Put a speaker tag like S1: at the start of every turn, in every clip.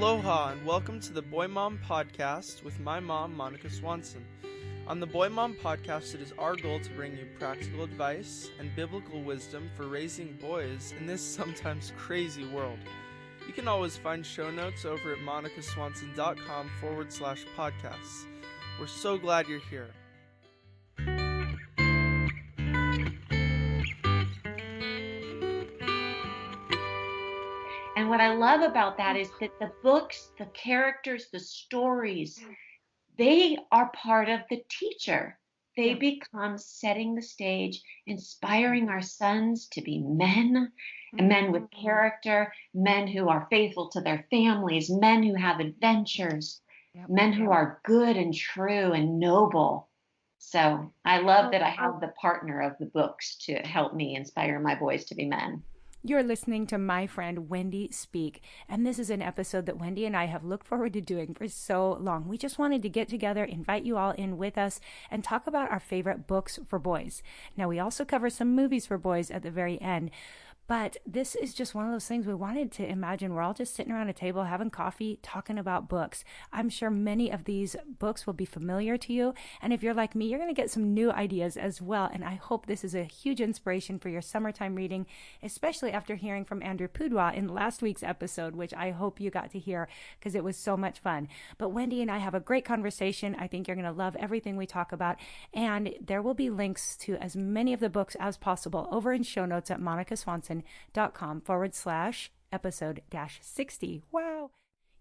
S1: Aloha and welcome to the Boy Mom Podcast with my mom, Monica Swanson. On the Boy Mom Podcast, it is our goal to bring you practical advice and biblical wisdom for raising boys in this sometimes crazy world. You can always find show notes over at monicaswanson.com/podcasts. We're so glad you're here.
S2: And what I love about that is that the books, the characters, the stories, they are part of the teacher. They become setting the stage, inspiring our sons to be men, and men with character, men who are faithful to their families, men who have adventures, men who are good and true and noble. So I love that I have the partner of the books to help me inspire my boys to be men.
S3: You're listening to my friend Wendy Speake, and this is an episode that Wendy and I have looked forward to doing for so long. We just wanted to get together, invite you all in with us, and talk about our favorite books for boys. Now, we also cover some movies for boys at the very end. But this is just one of those things we wanted to imagine. We're all just sitting around a table having coffee, talking about books. I'm sure many of these books will be familiar to you. And if you're like me, you're going to get some new ideas as well. And I hope this is a huge inspiration for your summertime reading, especially after hearing from Andrew Pudwa in last week's episode, which I hope you got to hear because it was so much fun. But Wendy and I have a great conversation. I think you're going to love everything we talk about. And there will be links to as many of the books as possible over in show notes at monicaswanson.com/episode-60. Wow.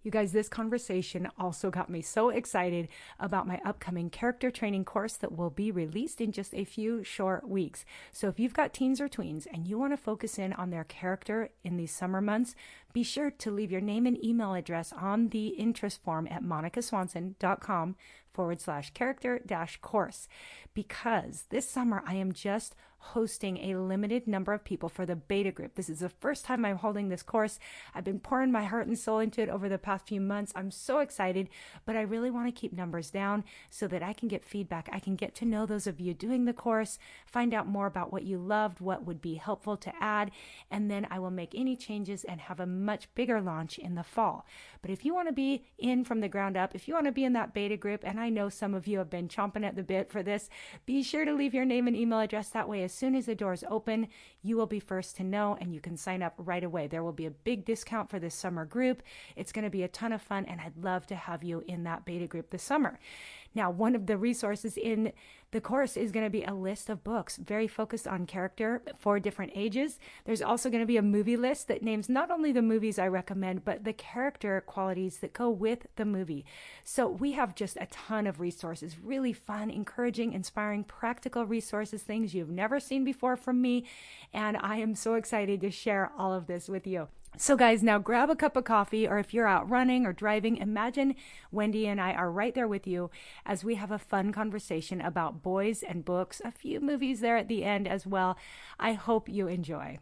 S3: You guys, this conversation also got me so excited about my upcoming character training course that will be released in just a few short weeks. So if you've got teens or tweens and you want to focus in on their character in these summer months, be sure to leave your name and email address on the interest form at monicaswanson.com/character-course, because this summer I am just hosting a limited number of people for the beta group. This is the first time I'm holding this course. I've been pouring my heart and soul into it over the past few months. I'm so excited, but I really want to keep numbers down so that I can get feedback. I can get to know those of you doing the course, find out more about what you loved, what would be helpful to add, and then I will make any changes and have a much bigger launch in the fall. But if you want to be in from the ground up, if you want to be in that beta group, and I know some of you have been chomping at the bit for this, be sure to leave your name and email address. That way, as soon as the doors open, you will be first to know and you can sign up right away. There will be a big discount for this summer group. It's going to be a ton of fun, and I'd love to have you in that beta group this summer. Now, one of the resources in the course is going to be a list of books very focused on character for different ages. There's also going to be a movie list that names not only the movies I recommend, but the character qualities that go with the movie. So we have just a ton of resources, really fun, encouraging, inspiring, practical resources, things you've never seen before from me. And I am so excited to share all of this with you. So guys, now grab a cup of coffee, or if you're out running or driving, imagine Wendy and I are right there with you as we have a fun conversation about boys and books, a few movies there at the end as well. I hope you enjoy.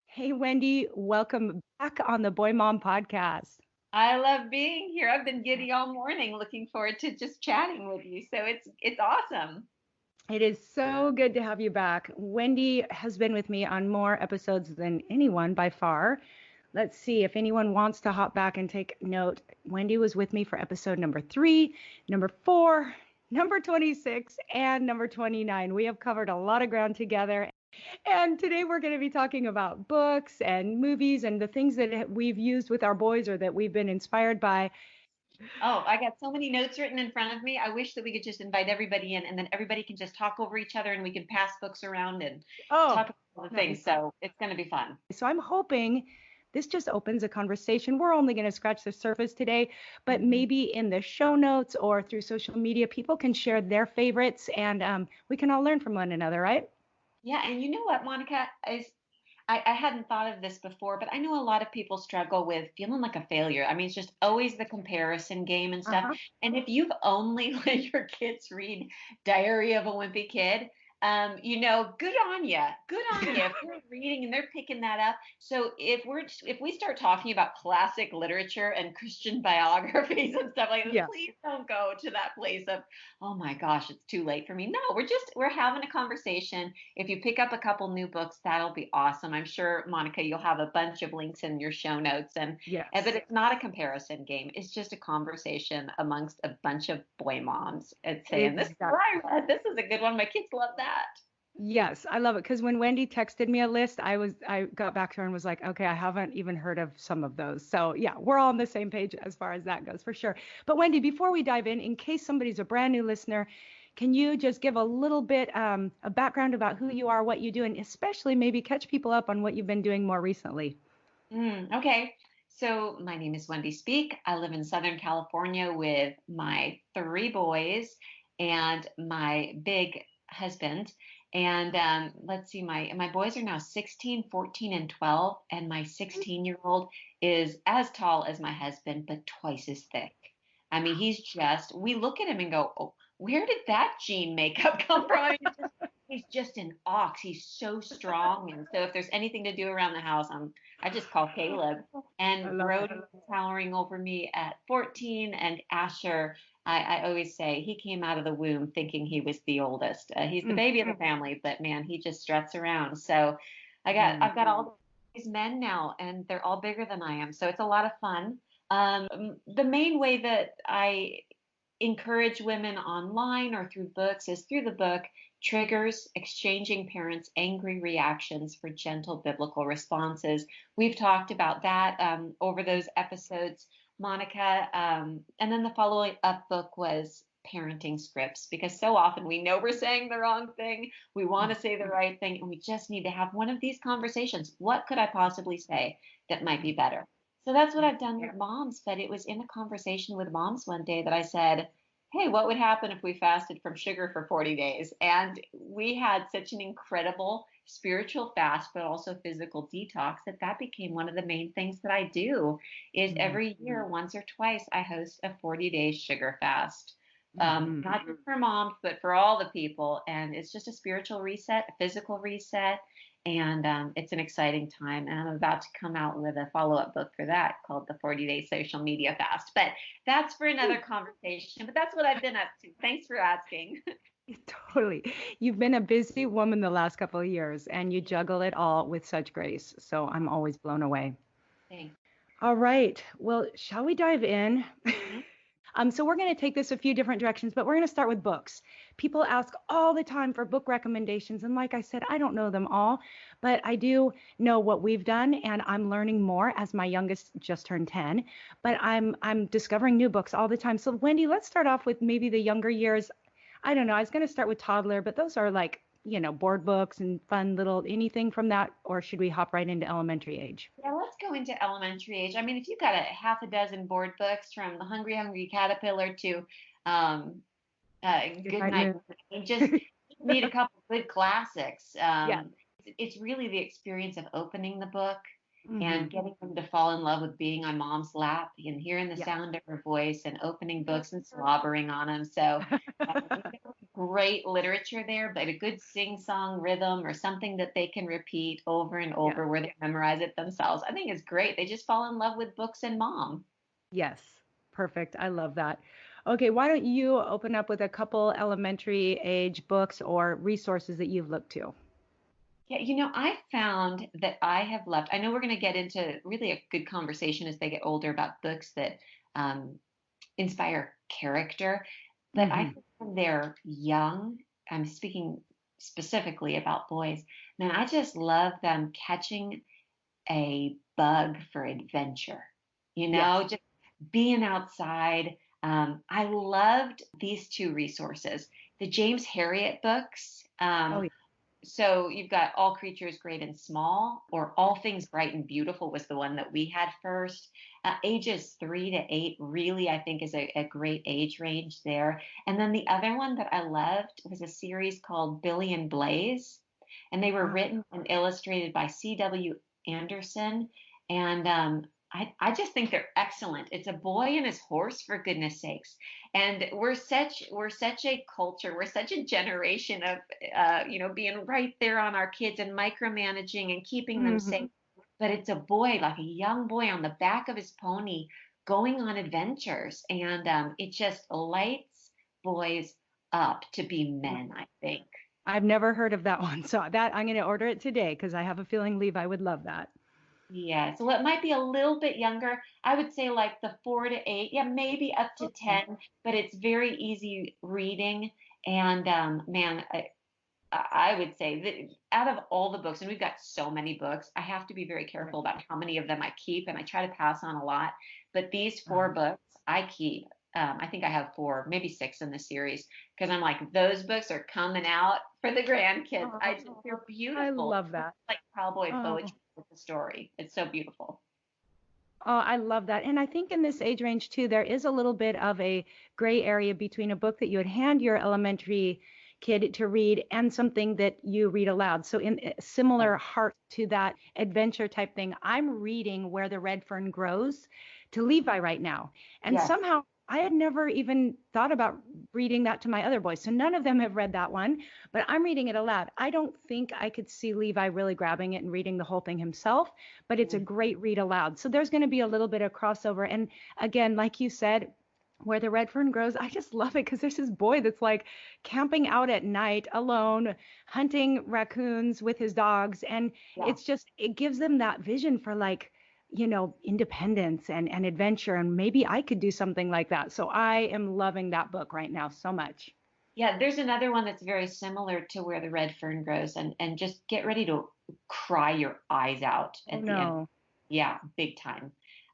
S3: Hey Wendy, welcome back on the Boy Mom Podcast.
S2: I love being here. I've been giddy all morning, looking forward to just chatting with you. So it's awesome.
S3: It is so good to have you back. Wendy has been with me on more episodes than anyone by far. Let's see if anyone wants to hop back and take note. Wendy was with me for episode number 3, number 4, number 26, and number 29. We have covered a lot of ground together. And today we're going to be talking about books and movies and the things that we've used with our boys or that we've been inspired by.
S2: Oh, I got so many notes written in front of me. I wish that we could just invite everybody in and then everybody can just talk over each other and we can pass books around and talk about all the things. So it's going to be fun.
S3: So I'm hoping this just opens a conversation. We're only going to scratch the surface today, but maybe in the show notes or through social media, people can share their favorites and we can all learn from one another, right?
S2: Yeah. And you know what, Monica, I hadn't thought of this before, but I know a lot of people struggle with feeling like a failure. I mean, it's just always the comparison game and stuff. And if you've only let your kids read Diary of a Wimpy Kid, Good on you. Good on you. If they're reading and they're picking that up. So if we start talking about classic literature and Christian biographies and stuff like this,
S3: Yeah.
S2: please don't go to that place of, oh my gosh, it's too late for me. No, we're having a conversation. If you pick up a couple new books, that'll be awesome. I'm sure, Monica, you'll have a bunch of links in your show notes, but
S3: Yes.
S2: it's not a comparison game. It's just a conversation amongst a bunch of boy moms and saying, this is
S3: Exactly.
S2: what I read. This is a good one. My kids love that.
S3: Yes, I love it because when Wendy texted me a list, I got back to her and was like, okay, I haven't even heard of some of those. So yeah, we're all on the same page as far as that goes for sure. But Wendy, before we dive in case somebody's a brand new listener, can you just give a little bit a background about who you are, what you do, and especially maybe catch people up on what you've been doing more recently?
S2: Okay. So my name is Wendy Speake. I live in Southern California with my 3 boys and my big husband. And let's see, my boys are now 16, 14, and 12. And my 16-year-old is as tall as my husband, but twice as thick. I mean, we look at him and go, oh, where did that gene makeup come from? I mean, he's just an ox. He's so strong. And so if there's anything to do around the house, I just call Caleb.
S3: I
S2: And
S3: love
S2: Brody is towering over me at 14, and Asher, I always say he came out of the womb thinking he was the oldest. He's the
S3: it.
S2: baby of the family, but man, he just struts around. So
S3: Mm.
S2: I've got all these men now, and they're all bigger than I am. So it's a lot of fun. The main way that I encourage women online or through books is through the book Triggers: Exchanging Parents' Angry Reactions for Gentle Biblical Responses. We've talked about that over those episodes, Monica. And then the following up book was Parenting Scripts, because so often we know we're saying the wrong thing. We want to say the right thing, and we just need to have one of these conversations. What could I possibly say that might be better? So that's what I've done with moms. But it was in a conversation with moms one day that I said, hey, what would happen if we fasted from sugar for 40 days? And we had such an incredible spiritual fast, but also physical detox, that became one of the main things that I do is every year, once or twice, I host a 40-day sugar fast. Not just for moms, but for all the people. And it's just a spiritual reset, a physical reset. And it's an exciting time. And I'm about to come out with a follow-up book for that called The 40-Day Social Media Fast. But that's for another conversation. But that's what I've been up to. Thanks for asking.
S3: Totally. You've been a busy woman the last couple of years and you juggle it all with such grace. So I'm always blown away.
S2: Thanks.
S3: All right. Well, shall we dive in? So we're going to take this a few different directions, but we're going to start with books. People ask all the time for book recommendations. And like I said, I don't know them all, but I do know what we've done, and I'm learning more as my youngest just turned 10, but I'm discovering new books all the time. So Wendy, let's start off with maybe the younger years. I don't know. I was going to start with toddler, but those are like, board books and fun little anything from that, or should we hop right into elementary age?
S2: Yeah, let's go into elementary age. I mean, if you've got a half a dozen board books from The Hungry Hungry Caterpillar to um,
S3: Good
S2: Good
S3: night,
S2: Night,
S3: Moon.
S2: you just need a couple good classics.
S3: Yeah.
S2: It's really the experience of opening the book
S3: Hmm.
S2: and getting them to fall in love with being on mom's lap and hearing the
S3: Yeah.
S2: sound of her voice and opening books and slobbering on them. So great literature there, but a good sing-song rhythm or something that they can repeat over and
S3: Yeah.
S2: over where they memorize it themselves. I think it's great. They just fall in love with books and mom.
S3: Yes. Perfect. I love that. Okay, why don't you open up with a couple elementary age books or resources that you've looked to?
S2: Yeah, I found that I have loved, I know we're going to get into really a good conversation as they get older about books that um, inspire character, but I
S3: Hmm.
S2: think when they're young, I'm speaking specifically about boys, man, I just love them catching a bug for adventure,
S3: Yes.
S2: just being outside. I loved these 2 resources, the James Herriot books.
S3: Oh, yeah.
S2: So you've got All Creatures Great and Small, or All Things Bright and Beautiful was the one that we had first. Ages 3 to 8 really, I think, is a great age range there. And then the other one that I loved was a series called Billy and Blaze, and they were
S3: Oh,
S2: written and illustrated by C.W. Anderson. And I just think they're excellent. It's a boy and his horse, for goodness sakes. And we're such a culture, we're such a generation of being right there on our kids and micromanaging and keeping them
S3: Hmm.
S2: safe. But it's a boy, like a young boy on the back of his pony going on adventures. And it just lights boys up to be men, I think.
S3: I've never heard of that one. So that I'm going to order it today because I have a feeling Levi would love that.
S2: Yeah, so it might be a little bit younger. I would say like the 4 to 8, yeah, maybe up to
S3: Okay.
S2: 10, but it's very easy reading. And man, I would say that out of all the books, and we've got so many books, I have to be very
S3: Right.
S2: careful about how many of them I keep, and I try to pass on a lot. But these
S3: Uh-huh.
S2: 4 books I keep. I think I have 4, maybe 6 in the series because I'm like, those books are coming out for the grandkids. They're
S3: Oh, I
S2: beautiful.
S3: love that.
S2: Like cowboy
S3: Oh.
S2: poetry with the story. It's so beautiful.
S3: Oh, I love that. And I think in this age range too, there is a little bit of a gray area between a book that you would hand your elementary kid to read and something that you read aloud. So in a similar heart to that adventure type thing, I'm reading Where the Red Fern Grows to Levi right now. And
S2: Yes.
S3: somehow I had never even thought about reading that to my other boys. So none of them have read that one, but I'm reading it aloud. I don't think I could see Levi really grabbing it and reading the whole thing himself, but it's a great read aloud. So there's going to be a little bit of crossover. And again, like you said, Where the Red Fern Grows, I just love it because there's this boy that's like camping out at night alone, hunting raccoons with his dogs. And
S2: Yeah.
S3: it's just, it gives them that vision for like, independence and adventure. And maybe I could do something like that. So I am loving that book right now so much.
S2: Yeah, there's another one that's very similar to Where the Red Fern Grows, and just get ready to cry your eyes out
S3: Oh
S2: at the end.
S3: no.
S2: Yeah, big time.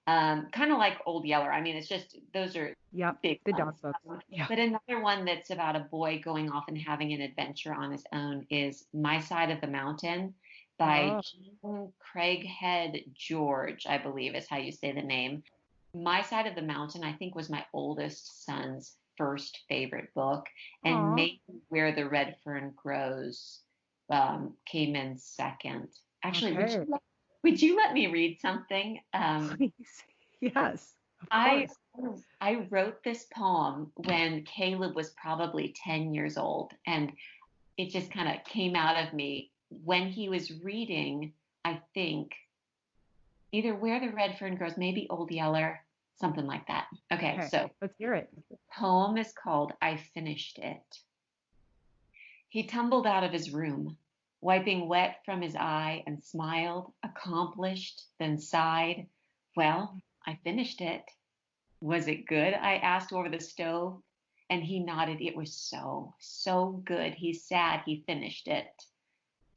S2: Kind of like Old Yeller. I mean, it's just those are
S3: Yep.
S2: big
S3: The
S2: ones.
S3: dog books. Yeah.
S2: But another one that's about a boy going off and having an adventure on his own is My Side of the Mountain by
S3: Oh,
S2: Jean Craighead George, I believe is how you say the name. My Side of the Mountain, I think, was my oldest son's first favorite book, and
S3: oh,
S2: maybe Where the Red Fern Grows came in second. Actually,
S3: okay.
S2: would you let me read something?
S3: Please. Yes, of
S2: I
S3: course.
S2: I wrote this poem when Caleb was probably 10 years old, and it just kind of came out of me when he was reading, I think, either Where the Red Fern Grows, maybe Old Yeller, something like that. Okay,
S3: Okay,
S2: so
S3: let's hear it.
S2: poem is called I Finished It. He tumbled out of his room, wiping wet from his eye, and smiled, accomplished, then sighed. Well, I finished it. Was it good? I asked over the stove, and he nodded. It was so, so good. He said he finished it.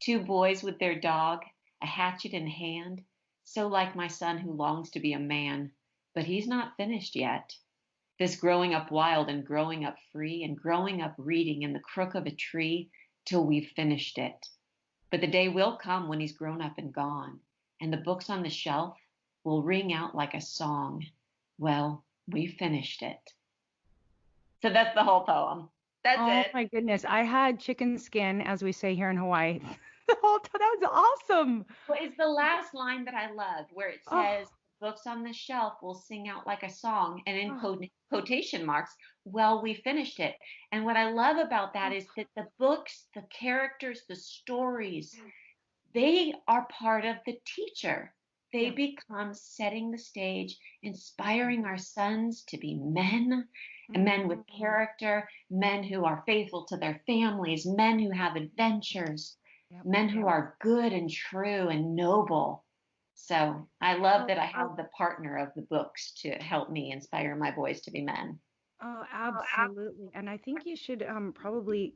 S2: 2 boys with their dog, a hatchet in hand, so like my son who longs to be a man. But he's not finished yet. This growing up wild and growing up free and growing up reading in the crook of a tree till we've finished it. But the day will come when he's grown up and gone, and the books on the shelf will ring out like a song. Well, we finished it. So that's the whole poem. That's
S3: Oh
S2: it.
S3: my goodness. I had chicken skin, as we say here in Hawaii, the whole time. That was awesome.
S2: Well, it's the last line that I love where it
S3: Oh,
S2: says, books on the shelf will sing out like a song, and in
S3: oh,
S2: quotation marks, well, we finished it. And what I love about that
S3: oh,
S2: is that the books, the characters, the stories, they are part of the teacher. They
S3: yeah.
S2: become setting the stage, inspiring our sons to be men, and
S3: Mhm.
S2: men with character, men who are faithful to their families, men who have adventures,
S3: Yep.
S2: men who are good and true and noble. So I love
S3: Oh,
S2: that I have the partner of the books to help me inspire my boys to be men.
S3: oh, absolutely. And I think you should probably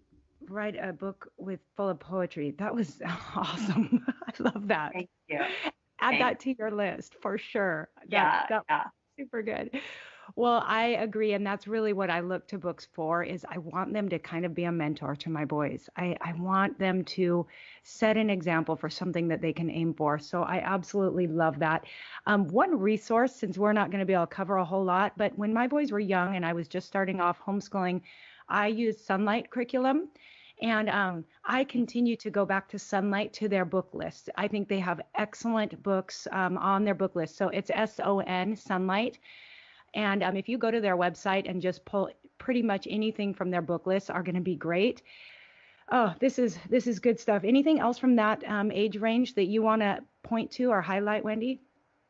S3: write a book with full of poetry. That was awesome. I love that.
S2: Thank you.
S3: Add
S2: Thank
S3: that to your list for sure. That
S2: Yeah,
S3: that
S2: yeah.
S3: super good. Well, I agree, and that's really what I look to books for is I want them to kind of be a mentor to my boys. I want them to set an example for something that they can aim for. So I absolutely love that. One resource, since we're not going to be able to cover a whole lot, but when my boys were young and I was just starting off homeschooling, I used Sunlight curriculum. And I continue to go back to Sunlight to their book list. I think they have excellent books on their book list. So it's SON, Sunlight. And if you go to their website and just pull pretty much anything from their book list are going to be great. Oh, this is good stuff. Anything else from that age range that you want to point to or highlight, Wendy?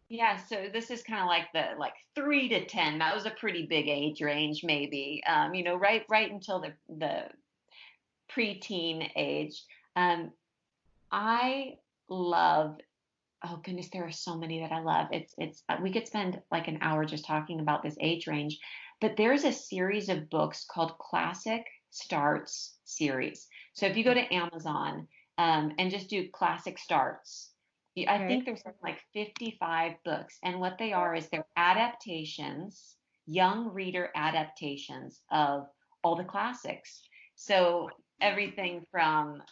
S2: Yeah, so this is kind of like the 3 to 10. That was a pretty big age range, maybe. Right until the preteen age. Um, I love. Oh goodness, there are so many that I love. It's we could spend like an hour just talking about this age range, but there's a series of books called Classic Starts series. So if you go to Amazon and just do Classic Starts, I
S3: Okay.
S2: think there's something like 55 books, and what they are is they're adaptations, young reader adaptations of all the classics. So everything from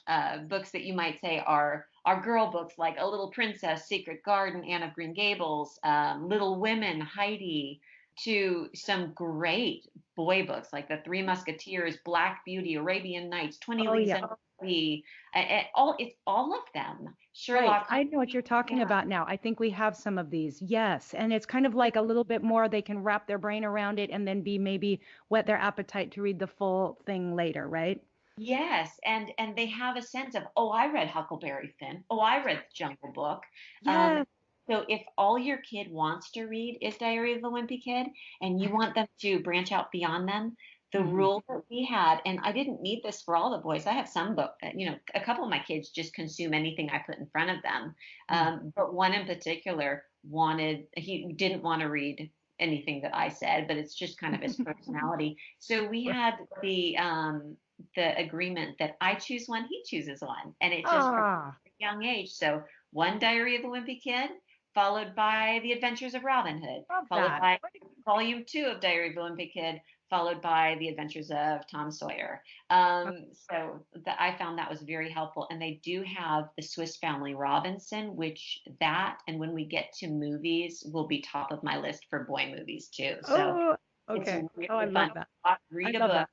S2: books that you might say are girl books like A Little Princess, Secret Garden, Anne of Green Gables, Little Women, Heidi, to some great boy books like The Three Musketeers, Black Beauty, Arabian Nights, 20
S3: Oh
S2: Leagues
S3: yeah.
S2: Under the Sea. It's all of them.
S3: Right.
S2: Sherlock
S3: I
S2: Holmes.
S3: know what you're talking
S2: Yeah.
S3: about now. I think we have some of these. Yes. And it's kind of like a little bit more, they can wrap their brain around it and then be maybe whet their appetite to read the full thing later, right?
S2: Yes, and they have a sense of, oh, I read Huckleberry Finn. Oh, I read The Jungle Book. Um,
S3: Yes.
S2: so if all your kid wants to read is Diary of the Wimpy Kid, and you want them to branch out beyond them, the
S3: Hmm.
S2: rule that we had, and I didn't need this for all the boys. I have some book, a couple of my kids just consume anything I put in front of them. But one in particular he didn't want to read anything that I said, but it's just kind of his personality. So we had the agreement that I choose one, he chooses one, and it just from
S3: Ah,
S2: a young age. So one Diary of a Wimpy Kid, followed by The Adventures of Robin Hood,
S3: love
S2: followed
S3: that.
S2: by Volume 2 of Diary of a Wimpy Kid, followed by The Adventures of Tom Sawyer. I found that was very helpful, and they do have the Swiss Family Robinson, and when we get to movies, will be top of my list for boy movies too. So
S3: Oh,
S2: it's
S3: okay. Oh, I
S2: really fun.
S3: love that. I
S2: Read a
S3: love
S2: book
S3: that.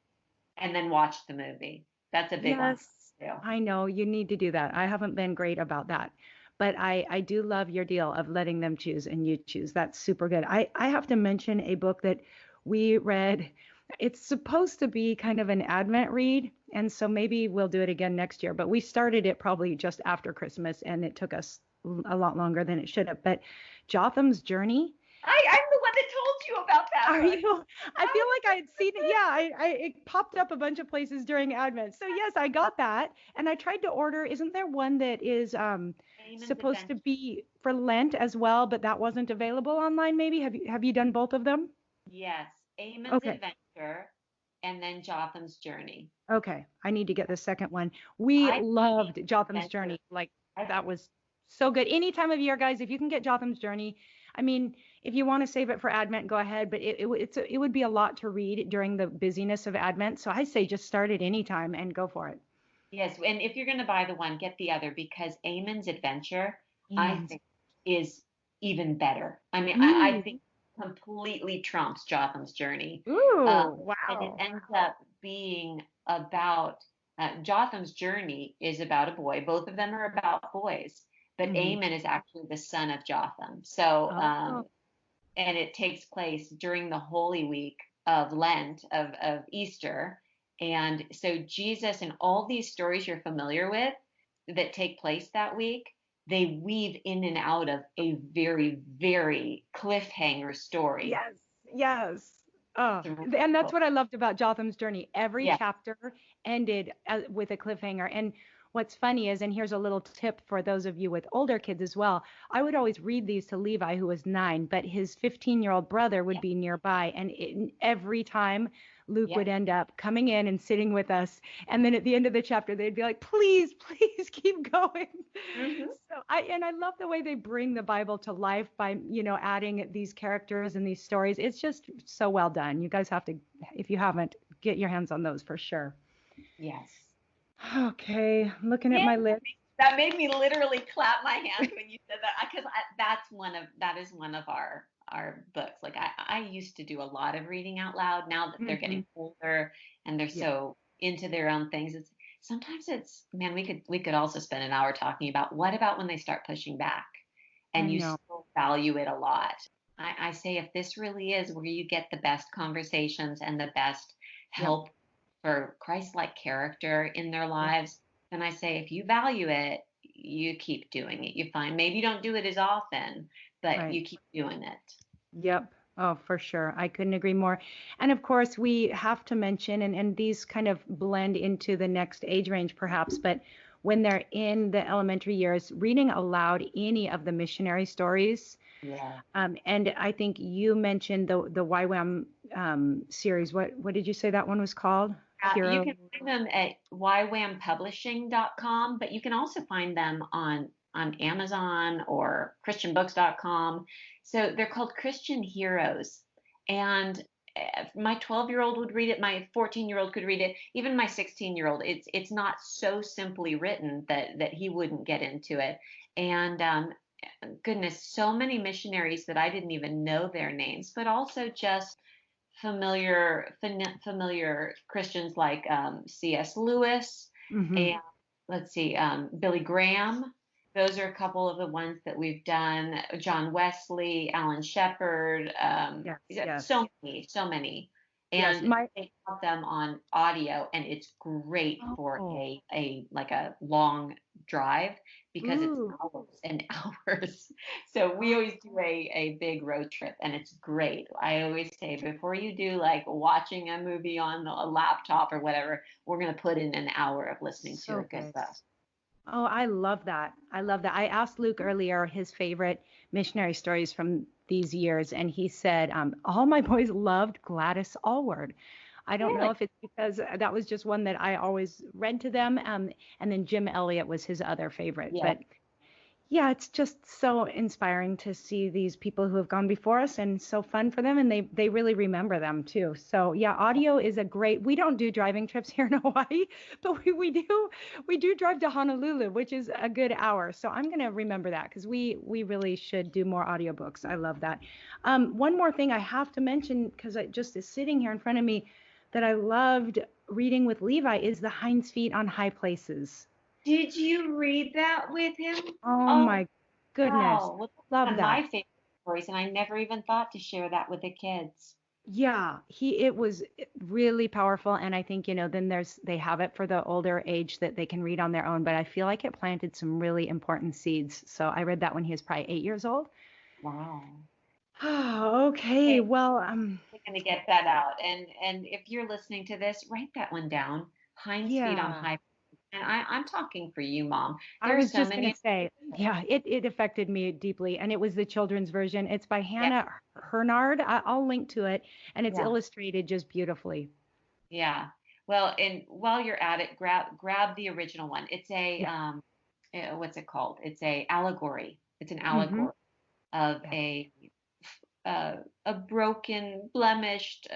S2: and then watch the movie. That's a big one for
S3: Yes,
S2: me too.
S3: I know you need to do that. I haven't been great about that, but I do love your deal of letting them choose and you choose. That's super good. I have to mention a book that we read. It's supposed to be kind of an Advent read, and so maybe we'll do it again next year. But we started it probably just after Christmas, and it took us a lot longer than it should have. But Jotham's Journey.
S2: I'm the one that told you about that
S3: Are
S2: book.
S3: you? I feel like I had seen it. Yeah, it popped up a bunch of places during Advent. So yes, I got that, and I tried to order. Isn't there one that is
S2: Eamon's
S3: supposed to
S2: Adventure.
S3: be for Lent as well, but that wasn't available online? Maybe have you done both of them?
S2: Yes, Eamon's
S3: Okay,
S2: Adventure, and then Jotham's Journey.
S3: okay. I need to get the second one. We
S2: I think
S3: loved
S2: Eamon's
S3: Jotham's
S2: Adventure.
S3: Journey. Like
S2: I,
S3: that was so good. Any time of year, guys, if you can get Jotham's Journey, I mean, if you want to save it for Advent, go ahead. But it would be a lot to read during the busyness of Advent. So I say just start it anytime and go for it.
S2: yes, and if you're going to buy the one, get the other because Eamon's Adventure, I
S3: Amens.
S2: think, is even better. I mean, I
S3: Mm.
S2: think completely trumps Jotham's Journey.
S3: Ooh,
S2: And it
S3: wow.
S2: ends up being about Jotham's Journey is about a boy. Both of them are about boys, but
S3: Hmm.
S2: Aemon is actually the son of Jotham. So,
S3: Oh,
S2: and it takes place during the Holy Week of Lent, of Easter. And so, Jesus and all these stories you're familiar with that take place that week, they weave in and out of a very, very cliffhanger story.
S3: yes, yes. Oh, and that's
S2: Throughout.
S3: what I loved about Jotham's Journey. Every
S2: Yeah.
S3: chapter ended with a cliffhanger. And what's funny is, and here's a little tip for those of you with older kids as well. I would always read these to Levi, who was 9, but his 15-year-old brother would
S2: Yeah.
S3: be nearby. And every time Luke
S2: Yeah.
S3: would end up coming in and sitting with us. And then at the end of the chapter, they'd be like, please, please keep going.
S2: Hmm.
S3: So I love the way they bring the Bible to life by, adding these characters and these stories. It's just so well done. You guys have to, if you haven't, get your hands on those for sure.
S2: Yes.
S3: Okay, looking at
S2: Yeah.
S3: my list.
S2: That made me literally clap my hands when you said that because that is one of our books. Like I used to do a lot of reading out loud. Now that they're
S3: Hmm.
S2: getting older and they're
S3: Yeah.
S2: so into their own things, sometimes it's, man, we could also spend an hour talking about what about when they start pushing back
S3: I
S2: and you
S3: know.
S2: still value it a lot. I say if this really is where you get the best conversations and the best
S3: Yep.
S2: help for Christ-like character in their
S3: Yep.
S2: lives, then I say if you value it, you keep doing it. You find maybe you don't do it as often, but
S3: Right.
S2: you keep doing it.
S3: Yep. Oh, for sure. I couldn't agree more. And of course, we have to mention, and these kind of blend into the next age range perhaps, but when they're in the elementary years, reading aloud any of the missionary stories.
S2: Yeah.
S3: And I think you mentioned the YWAM series. What did you say that one was called?
S2: You
S3: Hero.
S2: can find them at ywampublishing.com, but you can also find them on Amazon or christianbooks.com. So they're called Christian Heroes. And my 12-year-old would read it, my 14-year-old could read it, even my 16-year-old. It's not so simply written that he wouldn't get into it. And goodness, so many missionaries that I didn't even know their names, but also just familiar Christians like C.S. Lewis
S3: Hmm.
S2: and let's see, Billy Graham. Those are a couple of the ones that we've done. John Wesley, Alan Shepard,
S3: Yes,
S2: yeah,
S3: yes,
S2: so many.
S3: yes.
S2: And they have them on audio, and it's great for
S3: Oh,
S2: a like a long drive because it's
S3: ooh.
S2: hours and hours. So we always do a big road trip and it's great. I always say before you do like watching a movie on a laptop or whatever, we're going to put in an hour of listening to a
S3: So
S2: good
S3: good.
S2: book.
S3: Oh, I love that. I love that. I asked Luke earlier his favorite missionary stories from these years, and he said, all my boys loved Gladys Allward. I don't know
S2: Really?
S3: if it's because that was just one that I always read to them. And then Jim Elliot was his other favorite.
S2: Yeah.
S3: But yeah, it's just so inspiring to see these people who have gone before us and so fun for them and they really remember them too. So yeah, audio is a great. We don't do driving trips here in Hawaii, but we do drive to Honolulu, which is a good hour. So I'm going to remember that because we really should do more audiobooks. I love that. One more thing I have to mention because it just is sitting here in front of me that I loved reading with Levi is The Hind's Feet on High Places.
S2: Did you read that with him?
S3: Oh
S2: Oh,
S3: my goodness.
S2: wow. Well, that's one
S3: Love
S2: of my
S3: that.
S2: favorite stories, and I never even thought to share that with the kids.
S3: Yeah, it was really powerful and I think, then they have it for the older age that they can read on their own, but I feel like it planted some really important seeds. So I read that when he was probably 8 years old.
S2: Wow.
S3: Oh, okay.
S2: Hey,
S3: Well,
S2: we're going to get that out. And if you're listening to this, write that one down. Hind's Feet on
S3: yeah,
S2: High. And I'm talking for you, Mom.
S3: I
S2: There are
S3: was
S2: so
S3: just gonna
S2: many.
S3: say, yeah, it affected me deeply and it was the children's version. It's by
S2: Yeah,
S3: Hannah Hernard. I'll link to it and it's
S2: yeah,
S3: illustrated just beautifully.
S2: yeah. Well, and while you're at it, grab the original one. It's a
S3: Yeah.
S2: what's it called? It's a allegory. It's an
S3: Mm-hmm.
S2: allegory of
S3: Yeah.
S2: a broken, blemished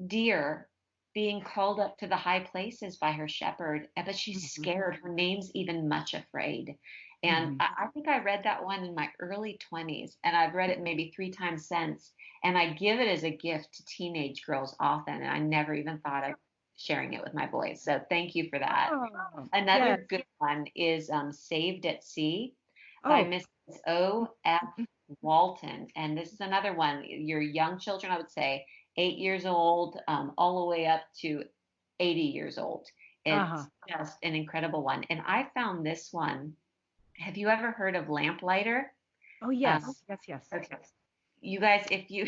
S2: deer being called up to the high places by her shepherd, but she's
S3: Mm-hmm.
S2: scared. Her name's even much afraid. And
S3: Mm-hmm.
S2: I think I read that one in my early 20s, and I've read it maybe 3 times since. And I give it as a gift to teenage girls often, and I never even thought of sharing it with my boys. So thank you for that.
S3: Oh,
S2: Another
S3: yes.
S2: good one is Saved at Sea by
S3: Oh.
S2: Mrs. O. F. Walton. And this is another one. Your young children, I would say, 8 years old, all the way up to 80 years old.
S3: Uh-huh.
S2: It's just an incredible one. And I found this one. Have you ever heard of Lamplighter?
S3: Oh,
S2: Um,
S3: yes. Yes, yes.
S2: okay. You guys, if you,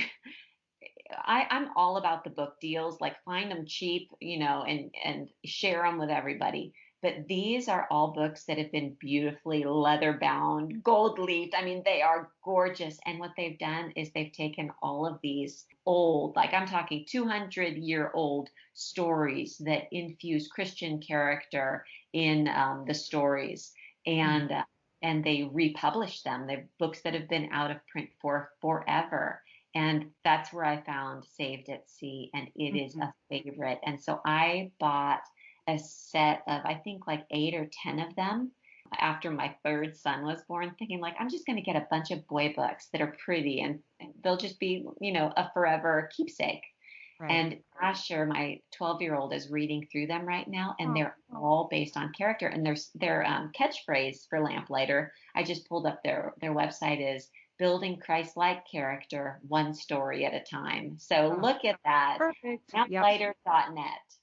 S2: I'm all about the book deals, like find them cheap, and share them with everybody. But these are all books that have been beautifully leather bound, gold leafed. I mean, they are gorgeous. And what they've done is they've taken all of these old, like I'm talking 200-year-old stories that infuse Christian character in the stories,
S3: Mhm.
S2: and they republish them. They're books that have been out of print for forever, and that's where I found Saved at Sea, and it is
S3: Mhm.
S2: a favorite. And so I bought a set of, I think, like 8 or 10 of them after my third son was born, thinking, like, I'm just going to get a bunch of boy books that are pretty and they'll just be, a forever keepsake. And Asher, my 12-year-old, is reading through them right now, and they're
S3: Oh.
S2: all based on character. And their catchphrase for Lamplighter, I just pulled up their website, is building Christ-like character, one story at a time. So look at that,
S3: Perfect. Yep.
S2: lamplighter.net.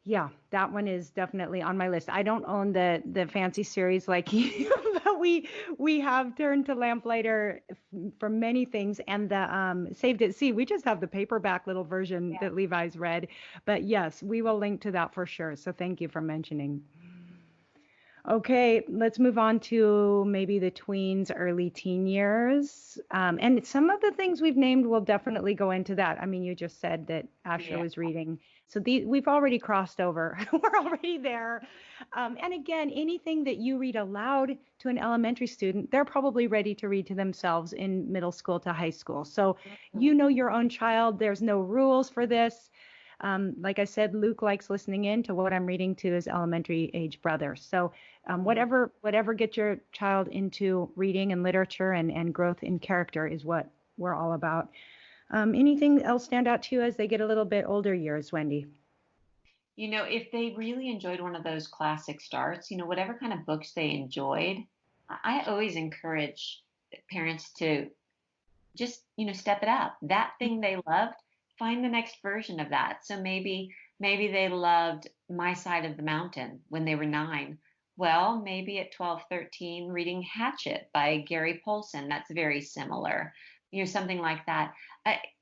S3: Yeah, that one is definitely on my list. I don't own the fancy series like you, but we have turned to Lamplighter for many things, and the Saved at Sea. We just have the paperback little version that Levi's read, but yes, we will link to that for sure. So thank you for mentioning. Okay, let's move on to maybe the tweens, early teen years. And some of the things we've named will definitely go into that. I mean, you just said that Asher was reading. So we've already crossed over. We're already there. And again, anything that you read aloud to an elementary student, they're probably ready to read to themselves in middle school to high school. So you know your own child. There's no rules for this. Like I said, Luke likes listening in to what I'm reading to his elementary age brother. So whatever gets your child into reading and literature and growth in character is what we're all about. Anything else stand out to you as they get a little bit older years, Wendy?
S2: You know, if they really enjoyed one of those classic starts, whatever kind of books they enjoyed, I always encourage parents to just, step it up. That thing they loved, find the next version of that. So maybe they loved My Side of the Mountain when they were 9. Well, maybe at 12, 13, reading Hatchet by Gary Paulson. That's very similar, something like that.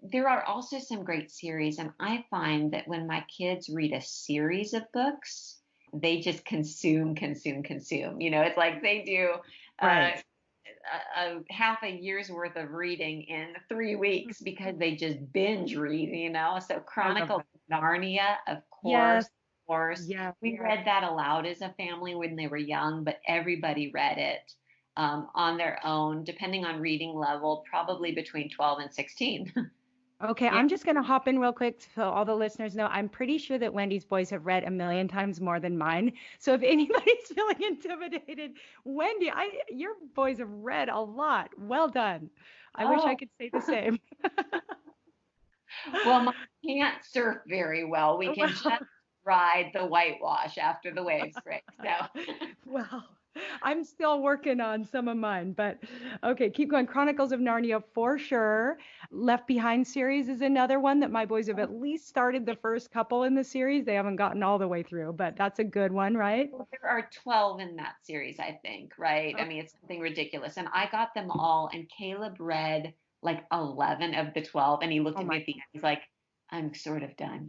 S2: There are also some great series, and I find that when my kids read a series of books, they just consume. It's like they do
S3: Right.
S2: a half a year's worth of reading in 3 weeks because they just binge read, So
S3: I love
S2: Chronicles
S3: that.
S2: of Narnia, of
S3: Yes.
S2: course.
S3: Yeah.
S2: We read that aloud as a family when they were young, but everybody read it on their own, depending on reading level, probably between 12 and 16.
S3: Okay,
S2: Yeah.
S3: I'm just going to hop in real quick so all the listeners know. I'm pretty sure that Wendy's boys have read a million times more than mine. So if anybody's feeling intimidated, Wendy, your boys have read a lot. Well done. I wish I
S2: Oh,
S3: could say the same.
S2: well, mine can't surf very well. We can just
S3: Well,
S2: ride the whitewash after the waves break. So.
S3: well, I'm still working on some of mine, but okay, keep going. Chronicles of Narnia for sure. Left Behind series is another one that my boys have at least started the first couple in the series. They haven't gotten all the way through, but that's a good one, right?
S2: Well, there are 12 in that series, I think, right? I
S3: Okay.
S2: mean, it's something ridiculous. And I got them all, and Caleb read like 11 of the 12, and he looked
S3: Oh
S2: at me
S3: my.
S2: at the end. He's like, I'm sort of done.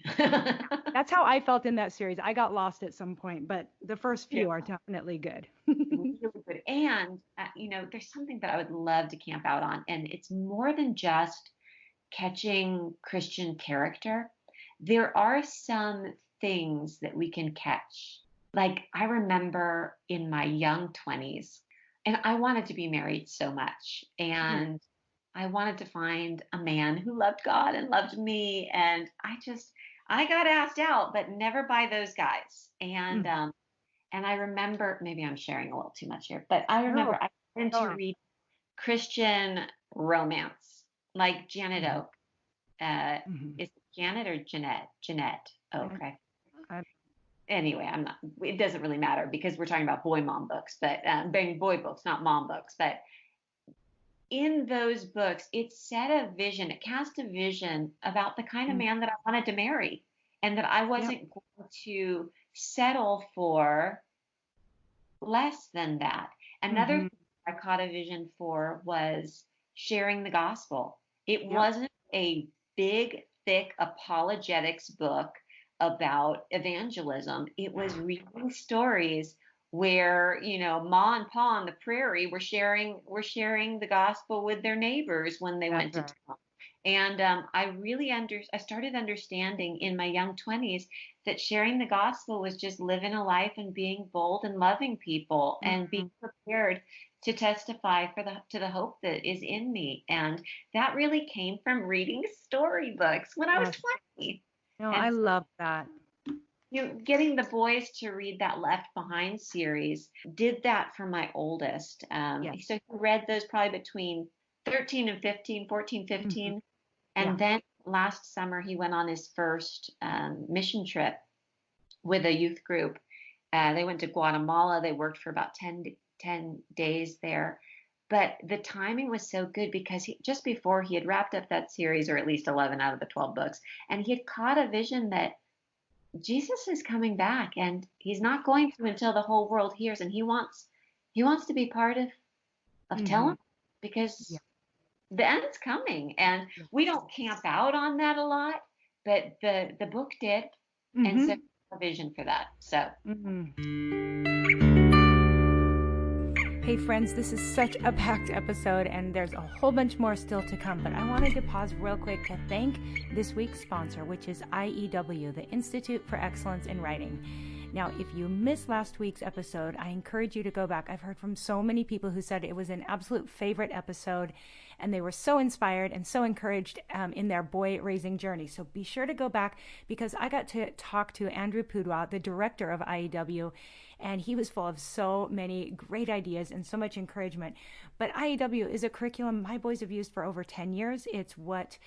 S3: That's how I felt in that series. I got lost at some point, but the first
S2: Yeah,
S3: few are definitely good.
S2: really good. And, there's something that I would love to camp out on, and it's more than just catching Christian character. There are some things that we can catch. Like I remember in my young 20s, and I wanted to be married so much.
S3: Mhm.
S2: And I wanted to find a man who loved God and loved me. And I got asked out, but never by those guys.
S3: Mm.
S2: And I remember, maybe I'm sharing a little too much here, but I remember
S3: No,
S2: I wanted
S3: go
S2: to
S3: on.
S2: read Christian romance, like Janet
S3: Mhm.
S2: Oak.
S3: Mhm.
S2: Is it Janet or Jeanette? Jeanette. Oh,
S3: I,
S2: okay.
S3: I,
S2: Anyway, I'm not. It doesn't really matter because we're talking about boy mom books, but boy books, not mom books. But in those books, it set a vision. It cast a vision about the kind of
S3: mm,
S2: man that I wanted to marry, and that I
S3: yep.
S2: wasn't going to settle for less than that. Another
S3: Hmm.
S2: thing I caught a vision for was sharing the gospel. It
S3: Yep.
S2: wasn't a big, thick apologetics book about evangelism. It was reading stories where, Ma and Pa on the prairie were sharing the gospel with their neighbors when they
S3: That's
S2: went to
S3: right.
S2: town. And I started understanding in my young 20s that sharing the gospel was just living a life and being bold and loving people and being
S3: Mhm.
S2: prepared to testify to the hope that is in me. And that really came from reading storybooks when I was
S3: Yes.
S2: 20.
S3: No, I
S2: And
S3: love that.
S2: getting the boys to read that Left Behind series did that for my oldest.
S3: Yes.
S2: So he read those probably between 13 and 15, 14,
S3: Hmm.
S2: 15.
S3: Yeah.
S2: And then last summer, he went on his first mission trip with a youth group. They went to Guatemala. They worked for about 10 days there. But the timing was so good because just before he had wrapped up that series, or at least 11 out of the 12 books, and he had caught a vision that Jesus is coming back, and he's not going to until the whole world hears, and he wants to be part of telling, because the end's coming, and we don't camp out on that a lot, but the book did, and so a vision for that. So.
S3: Hey friends, this is such a packed episode, and there's a whole bunch more still to come, but I wanted to pause real quick to thank this week's sponsor, which is IEW, the Institute for Excellence in Writing. Now, if you missed last week's episode, I encourage you to go back. I've heard from so many people who said it was an absolute favorite episode, and they were so inspired and so encouraged in their boy-raising journey. So be sure to go back, because I got to talk to Andrew Pudwa, the director of IEW, and he was full of so many great ideas and so much encouragement. But IEW is a curriculum my boys have used for over 10 years. It's what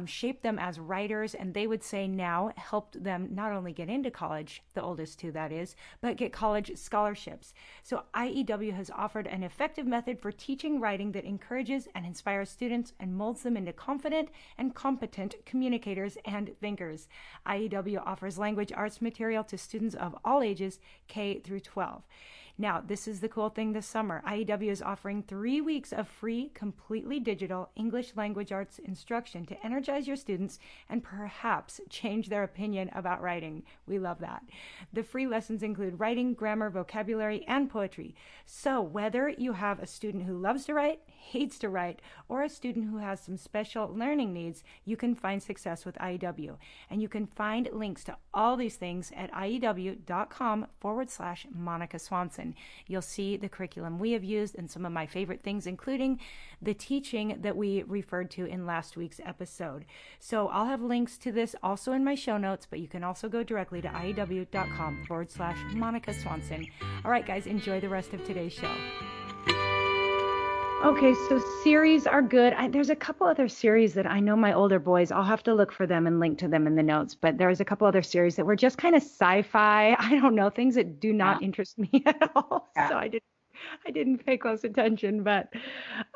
S3: shaped them as writers, and they would say now helped them not only get into college, the oldest two that is, but get college scholarships. So IEW has offered an effective method for teaching writing that encourages and inspires students and molds them into confident and competent communicators and thinkers. IEW offers language arts material to students of all ages, K through 12. Now, this is the cool thing this summer. IEW is offering 3 weeks of free, completely digital English language arts instruction to energize your students and perhaps change their opinion about writing. We love that. The free lessons include writing, grammar, vocabulary, and poetry. So whether you have a student who loves to write, hates to write, or a student who has some special learning needs, you can find success with IEW. And you can find links to all these things at IEW.com/Monica Swanson. You'll see the curriculum we have used and some of my favorite things, including the teaching that we referred to in last week's episode. So I'll have links to this also in my show notes, but you can also go directly to IEW.com/Monica Swanson. All right, guys, enjoy the rest of today's show. Okay, so series are good. There's a couple other series that I know my older boys, I'll have to look for them and link to them in the notes, but there's a couple other series that were just kind of sci-fi. I don't know, things that do not interest me at all. So I didn't pay close attention, but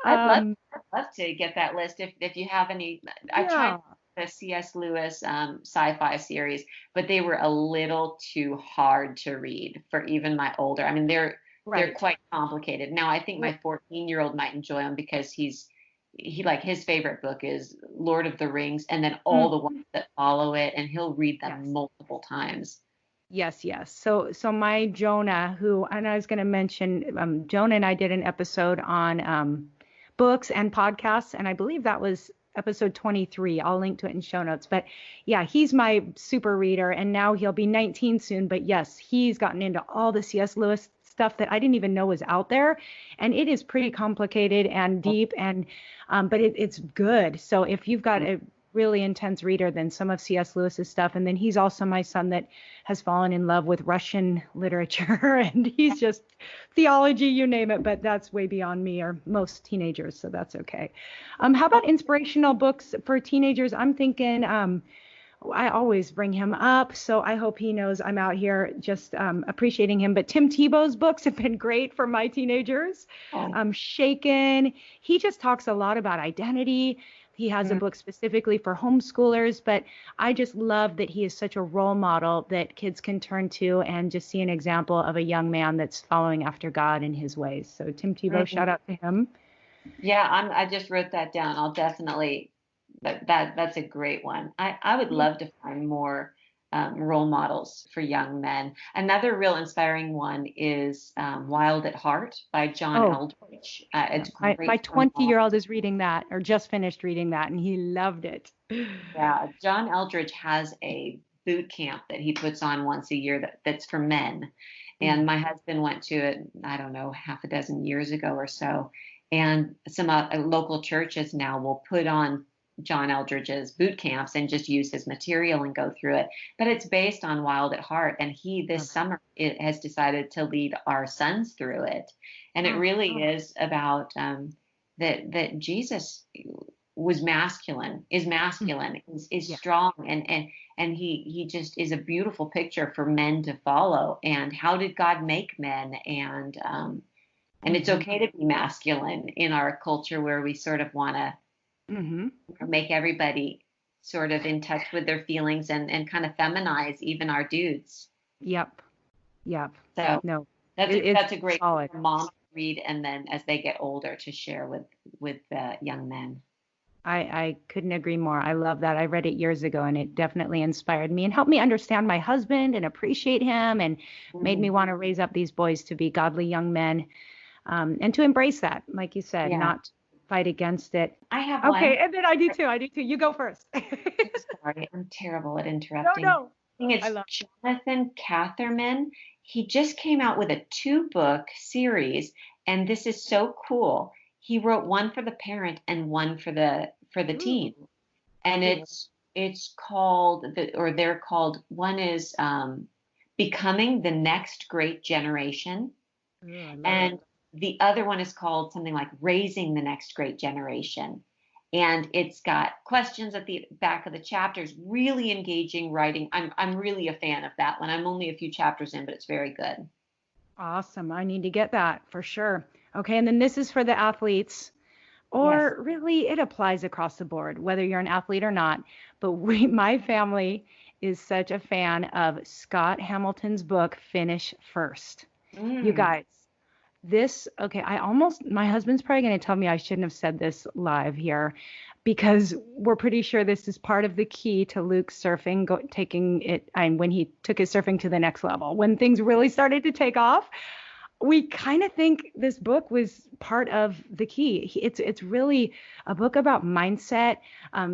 S2: I'd love to get that list if you have any. I tried the C.S. Lewis sci-fi series, but they were a little too hard to read for even my older. I mean, they're quite complicated. Now, I think my 14-year-old might enjoy them because he like his favorite book is Lord of the Rings, and then all the ones that follow it, and he'll read them multiple times.
S3: Yes. So my Jonah, and I was going to mention, Jonah and I did an episode on books and podcasts, and I believe that was episode 23. I'll link to it in show notes. But yeah, he's my super reader, and now he'll be 19 soon. But yes, he's gotten into all the C.S. Lewis stuff that I didn't even know was out there, and it is pretty complicated and deep, and but it's good. So if you've got a really intense reader, then some of C.S. Lewis's stuff, and then he's also my son that has fallen in love with Russian literature, and he's just theology, you name it, but that's way beyond me or most teenagers, so that's okay. How about inspirational books for teenagers? I'm thinking I always bring him up, so I hope he knows I'm out here just appreciating him. But Tim Tebow's books have been great for my teenagers. Shaken. He just talks a lot about identity. He has a book specifically for homeschoolers, but I just love that he is such a role model that kids can turn to and just see an example of a young man that's following after God in his ways. So Tim Tebow, shout out to him.
S2: Yeah, I just wrote that down. I'll definitely. That's a great one. I would love to find more role models for young men. Another real inspiring one is Wild at Heart by John Eldredge. It's great.
S3: My 20-year-old is reading that, or just finished reading that, and he loved it.
S2: Yeah, John Eldredge has a boot camp that he puts on once a year that's for men. And my husband went to it, I don't know, half a dozen years ago or so. And some local churches now will put on John Eldredge's boot camps and just use his material and go through it. But it's based on Wild at Heart. And this summer has decided to lead our sons through it. And it really is about that Jesus was masculine, is masculine, is strong, and he just is a beautiful picture for men to follow. And how did God make men? And it's okay to be masculine in our culture where we sort of want to make everybody sort of in touch with their feelings and kind of feminize even our dudes.
S3: Yep.
S2: So
S3: No,
S2: that's a great
S3: solid.
S2: mom to read, and then as they get older to share with young men.
S3: I couldn't agree more. I love that. I read it years ago, and it definitely inspired me and helped me understand my husband and appreciate him, and made me want to raise up these boys to be godly young men, and to embrace that, like you said, not fight against it.
S2: I have one.
S3: Okay, and then I do too. You go first.
S2: Sorry, I'm terrible at interrupting.
S3: No.
S2: I think it's Jonathan Catherman. He just came out with a 2-book series, and this is so cool. He wrote one for the parent and one for the teen, and it's called they're called. One is Becoming the Next Great Generation, and the other one is called something like Raising the Next Great Generation. And it's got questions at the back of the chapters, really engaging writing. I'm really a fan of that one. I'm only a few chapters in, but it's very good.
S3: Awesome. I need to get that for sure. Okay, and then this is for the athletes, or really it applies across the board, whether you're an athlete or not. But my family is such a fan of Scott Hamilton's book, Finish First. You guys, my husband's probably going to tell me I shouldn't have said this live here, because we're pretty sure this is part of the key to Luke surfing, when he took his surfing to the next level, when things really started to take off. We kind of think this book was part of the key. It's really a book about mindset.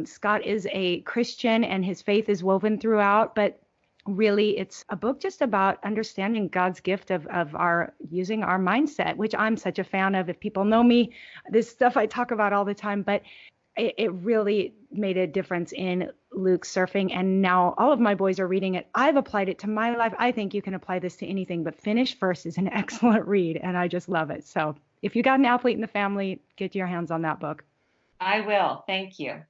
S3: Scott is a Christian, and his faith is woven throughout, but really it's a book just about understanding God's gift of our using our mindset, which I'm such a fan of. If people know me, this stuff I talk about all the time, but it really made a difference in Luke's surfing. And now all of my boys are reading it. I've applied it to my life. I think you can apply this to anything, but Finish First is an excellent read, and I just love it. So if you got an athlete in the family, get your hands on that book.
S2: I will. Thank you.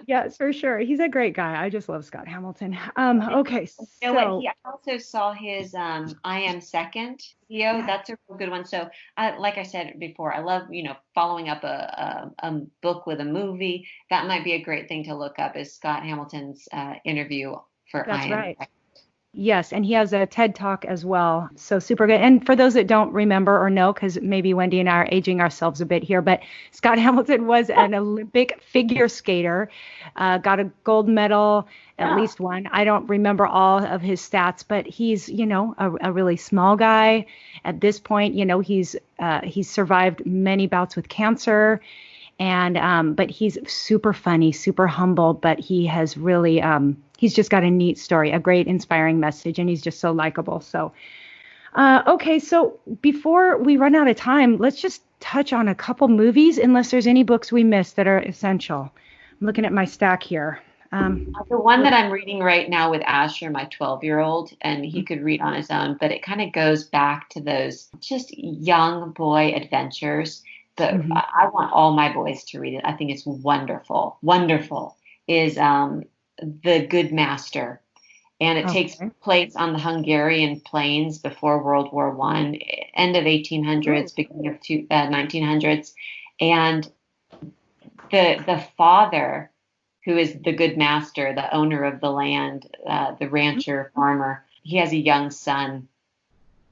S3: Yes, for sure. He's a great guy. I just love Scott Hamilton. Okay, so
S2: I also saw his I Am Second video. Yeah. That's a real good one. So, like I said before, I love following up a book with a movie. That might be a great thing to look up. Is Scott Hamilton's interview for
S3: That's
S2: I Am
S3: right.
S2: Second.
S3: Yes, and he has a TED Talk as well. So super good. And for those that don't remember or know, because maybe Wendy and I are aging ourselves a bit here, but Scott Hamilton was an Olympic figure skater, got a gold medal, at least one. I don't remember all of his stats, but he's, a really small guy. At this point, he's survived many bouts with cancer. And but he's super funny, super humble, but he has really he's just got a neat story, a great inspiring message, and he's just so likable. So okay, so before we run out of time, let's just touch on a couple movies, unless there's any books we missed that are essential. I'm looking at my stack here.
S2: The one that I'm reading right now with Asher, my 12-year-old, and he could read on his own, but it kind of goes back to those just young boy adventures. But I want all my boys to read it. I think it's wonderful. Wonderful is The Good Master. And it takes place on the Hungarian plains before World War I, end of 1800s, beginning of 1900s. And the father, who is the good master, the owner of the land, the rancher, farmer, he has a young son.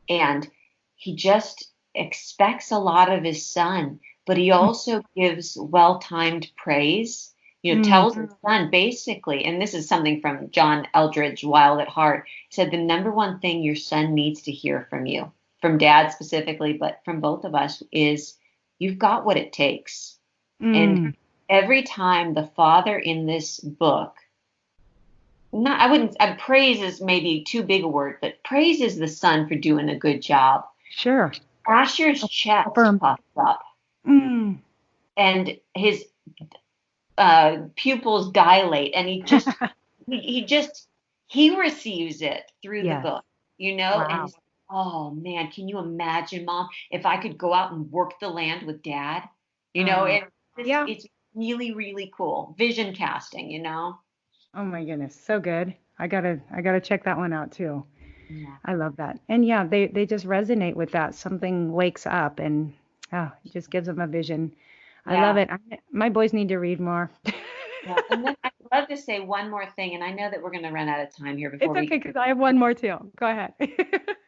S2: And he just expects a lot of his son, but he also gives well-timed praise. Tells his son basically, and this is something from John Eldridge, Wild at Heart, said the number one thing your son needs to hear from you, from dad specifically, but from both of us, is you've got what it takes. And every time the father in this book, praise is maybe too big a word, but praises the son for doing a good job.
S3: Sure.
S2: Asher's chest puffs up, and his pupils dilate, and he receives it through the book,
S3: Wow.
S2: And he's like, oh man, can you imagine, Mom, if I could go out and work the land with Dad, and it's really, really cool. Vision casting, you know?
S3: Oh my goodness, so good. I gotta check that one out too.
S2: Yeah.
S3: I love that. And yeah, they just resonate with that. Something wakes up and it just gives them a vision. I love
S2: Yeah.
S3: it. My boys need to read more.
S2: Yeah. And then I'd love to say one more thing, and I know that we're going to run out of time here before
S3: It's
S2: we
S3: okay because I have one more too. Go ahead.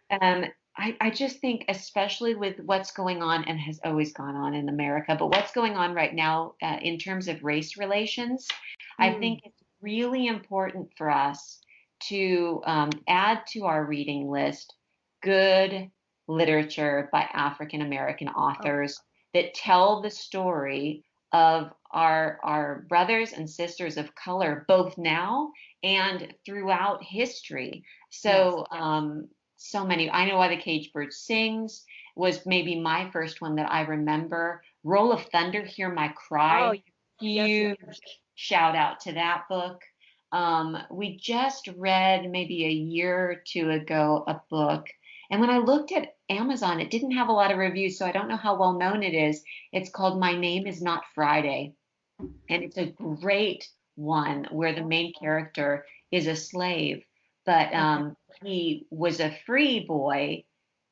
S2: Um, I just think, especially with what's going on and has always gone on in America, but what's going on right now in terms of race relations, I
S3: Mm.
S2: think it's really important for us to add to our reading list good literature by African American
S3: Oh,
S2: authors that tell the story of our brothers and sisters of color, both now and throughout history.
S3: yes.
S2: So, so many. I Know Why the Caged Bird Sings was maybe my first one that I remember. Roll of Thunder, Hear My
S3: Oh,
S2: Cry.
S3: yes, yes.
S2: Huge shout out to that book. We just read maybe a year or two ago a book. And when I looked at Amazon, it didn't have a lot of reviews, so I don't know how well known it is. It's called My Name Is Not Friday. And it's a great one where the main character is a slave, but
S3: Okay.
S2: he was a free boy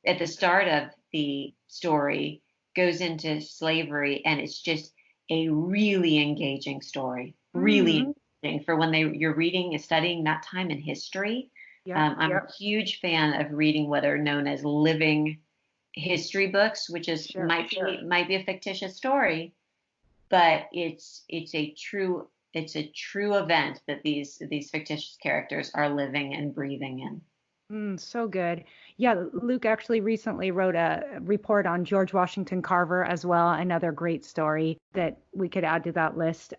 S2: at the start of the story, goes into slavery, and it's just a really engaging story. Really
S3: Mm-hmm.
S2: engaging for when you're reading and studying that time in history.
S3: Yep,
S2: I'm
S3: yep.
S2: a huge fan of reading what are known as living history books, which is
S3: Sure.
S2: might be a fictitious story, but it's a true event that these fictitious characters are living and breathing in.
S3: So good. Yeah, Luke actually recently wrote a report on George Washington Carver as well, another great story that we could add to that list.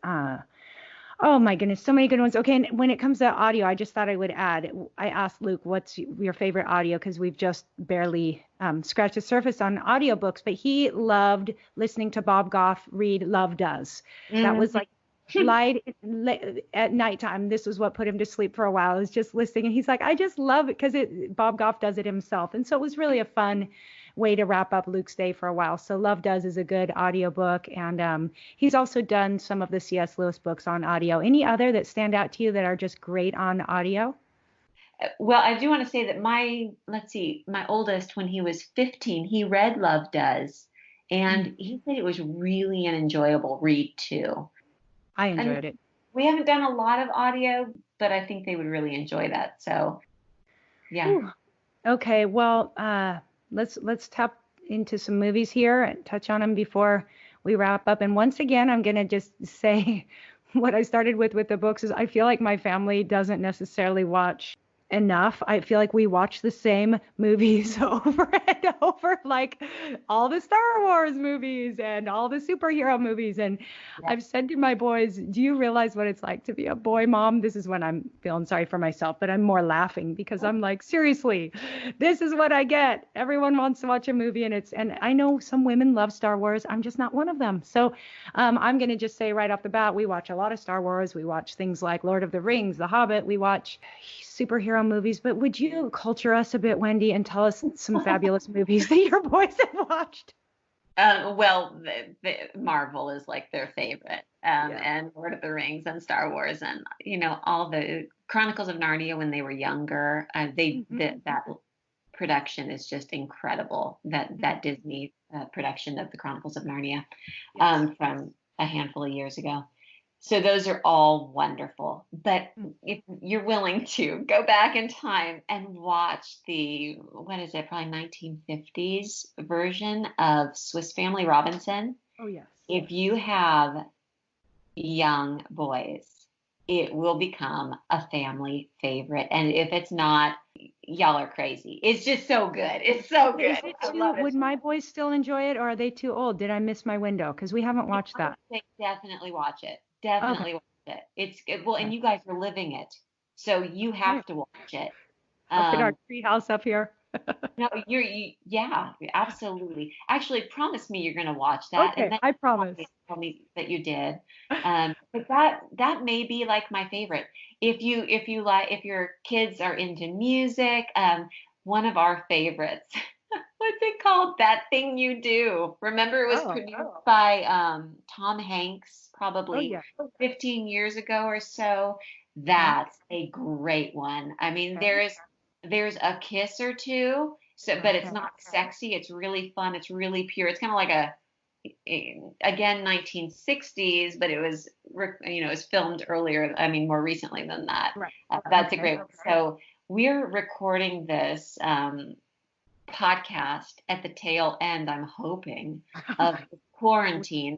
S3: Oh my goodness, so many good ones. Okay, and when it comes to audio, I just thought I would add, I asked Luke, what's your favorite audio? Because we've just barely scratched the surface on audiobooks, but he loved listening to Bob Goff read Love Does. That was
S2: Mhm.
S3: like at nighttime. This was what put him to sleep for a while, is just listening. And he's like, I just love it because Bob Goff does it himself. And so it was really a fun way to wrap up Luke's day for a while. So Love Does is a good audiobook. And he's also done some of the C.S. Lewis books on audio. Any other that stand out to you that are just great on audio?
S2: Well, I do want to say that let's see, my oldest, when he was 15, he read Love Does,
S3: Mm,
S2: and he said it was really an enjoyable read too.
S3: I
S2: And
S3: enjoyed it.
S2: we haven't done a lot of audio, but I think they would really enjoy that. So, yeah.
S3: Whew. Okay, well, let's tap into some movies here and touch on them before we wrap up. And once again, I'm gonna just say what I started with the books is I feel like my family doesn't necessarily watch enough. I feel like we watch the same movies over and over, like all the Star Wars movies and all the superhero movies. And
S2: Yeah.
S3: I've said to my boys, do you realize what it's like to be a boy mom? This is when I'm feeling sorry for myself, but I'm more laughing because I'm like, seriously, this is what I get. Everyone wants to watch a movie and I know some women love Star Wars. I'm just not one of them. So I'm going to just say right off the bat, we watch a lot of Star Wars. We watch things like Lord of the Rings, The Hobbit. We watch superhero movies. But would you culture us a bit, Wendy, and tell us some fabulous movies that your boys have watched?
S2: Well, the Marvel is like their favorite,
S3: Yeah.
S2: and Lord of the Rings and Star Wars, and all the Chronicles of Narnia when they were younger. That production is just incredible. That Disney production of the Chronicles of Narnia,
S3: Yes.
S2: from a handful of years ago. So those are all wonderful. But
S3: Mm.
S2: if you're willing to go back in time and watch what is it, probably 1950s version of Swiss Family Robinson,
S3: Oh, yes.
S2: if you have young boys, it will become a family favorite. And if it's not, y'all are crazy. It's just so good. It's so
S3: Is
S2: good.
S3: it
S2: I
S3: too,
S2: love it.
S3: would my boys still enjoy it or are they too old? Did I miss my window? Because we haven't watched
S2: I would
S3: that.
S2: say definitely watch it.
S3: Okay.
S2: Definitely watch it. It's good. Well, and
S3: Okay.
S2: you guys are living it, so you
S3: Okay.
S2: have to watch it.
S3: Up in our
S2: Um,
S3: tree house up here.
S2: no, yeah, absolutely. Actually, promise me you're going to watch that, and
S3: Okay,
S2: then
S3: I promise.
S2: tell me that you did. But that may be like my favorite. If your kids are into music, one of our favorites. What's it called? That Thing You Do. Remember, it was produced by Tom Hanks
S3: Oh
S2: probably
S3: yeah.
S2: 15 years ago or so.
S3: Okay.
S2: That's a great one. I mean,
S3: Okay.
S2: there's a kiss or two, so but it's
S3: Okay.
S2: not sexy. It's really fun. It's really pure. It's kind of like again 1960s, but it was it was filmed earlier. I mean, more recently than that.
S3: Right.
S2: That's a
S3: Okay.
S2: great one. So we're recording this podcast at the tail end, I'm hoping, of the quarantine.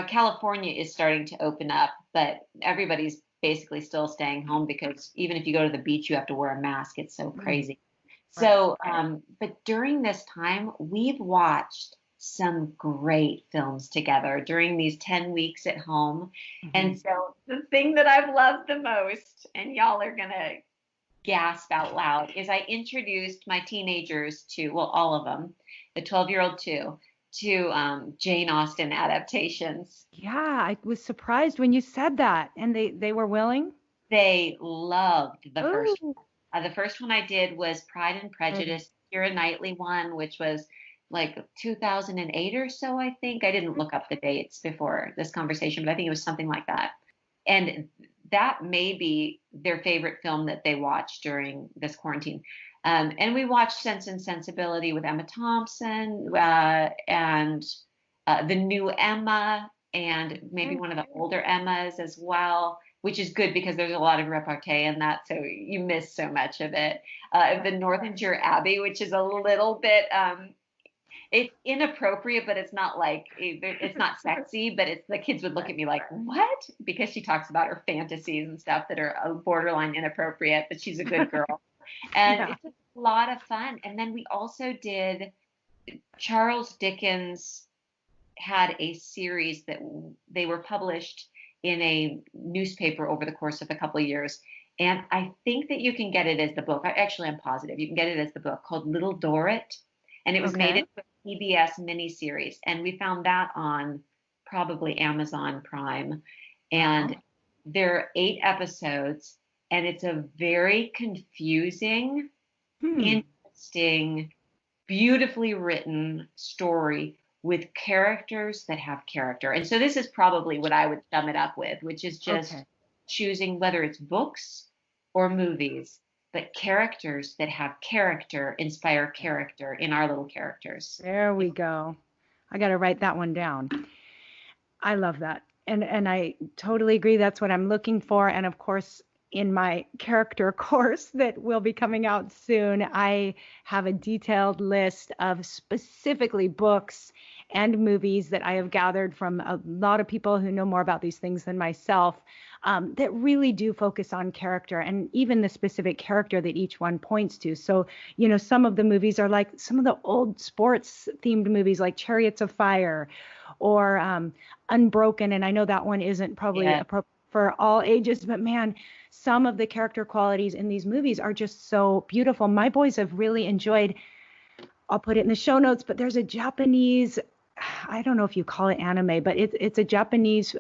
S2: California is starting to open up, but everybody's basically still staying home because even if you go to the beach, you have to wear a mask. It's so
S3: Mm,
S2: crazy.
S3: right.
S2: So, but during this time, we've watched some great films together during these 10 weeks at home.
S3: Hmm.
S2: And so the thing that I've loved the most, and y'all are going to gasp out loud, is I introduced my teenagers to, well, all of them, the 12-year-old too, to Jane Austen adaptations.
S3: Yeah, I was surprised when you said that, and they were willing.
S2: They loved the first
S3: Ooh.
S2: one. The first one I did was Pride and
S3: Mhm.
S2: Prejudice, Keira Knightley one, which was like 2008 or so, I think. I didn't look up the dates before this conversation, but I think it was something like that. And that may be their favorite film that they watched during this quarantine. And we watched Sense and Sensibility with Emma Thompson and the new Emma and maybe
S3: Okay.
S2: one of the older Emmas as well, which is good because there's a lot of repartee in that, so you miss so much of it. The Northanger Abbey, which is a little bit it's inappropriate, but it's not like it's not sexy, but it's the kids would look
S3: Right.
S2: at me like, what? Because she talks about her fantasies and stuff that are borderline inappropriate, but she's a good girl. And
S3: Yeah.
S2: it's a lot of fun. And then we also did Charles Dickens had a series that they were published in a newspaper over the course of a couple of years. And I think that you can get it as the book. Actually, I'm positive you can get it as the book called Little Dorrit. And it was made
S3: Okay.
S2: into a PBS miniseries. And we found that on probably Amazon Prime. And
S3: Wow.
S2: there are 8 episodes, and it's a very confusing,
S3: Hmm.
S2: interesting, beautifully written story with characters that have character. And so this is probably what I would sum it up with, which is just
S3: Okay.
S2: choosing whether it's books or movies, but characters that have character inspire character in our little characters.
S3: There we go. I got to write that one down. I love that. And I totally agree. That's what I'm looking for. And of course, in my character course that will be coming out soon, I have a detailed list of specifically books and movies that I have gathered from a lot of people who know more about these things than myself, that really do focus on character and even the specific character that each one points to. So, some of the movies are like some of the old sports themed movies like Chariots of Fire or Unbroken. And I know that one isn't probably
S2: Yeah.
S3: appropriate for all ages, but man, some of the character qualities in these movies are just so beautiful. My boys have really enjoyed, I'll put it in the show notes, but there's a Japanese, I don't know if you call it anime, but it's a Japanese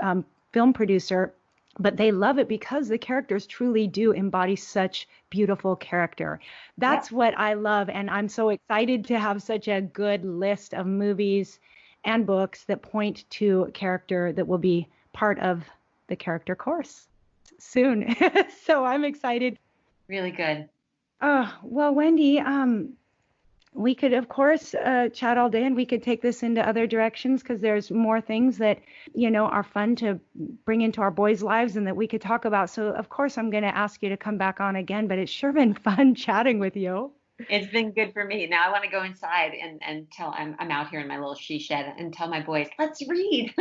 S3: film producer, but they love it because the characters truly do embody such beautiful character.
S2: Yep.
S3: That's what I love. And I'm so excited to have such a good list of movies and books that point to character that will be part of the character course soon. So I'm excited.
S2: Really good.
S3: Oh, well, Wendy, we could, of course, chat all day and we could take this into other directions because there's more things that, are fun to bring into our boys' lives and that we could talk about. So, of course, I'm going to ask you to come back on again, but it's sure been fun chatting with you.
S2: It's been good for me. Now I want to go inside and tell I'm out here in my little she shed and tell my boys, let's read.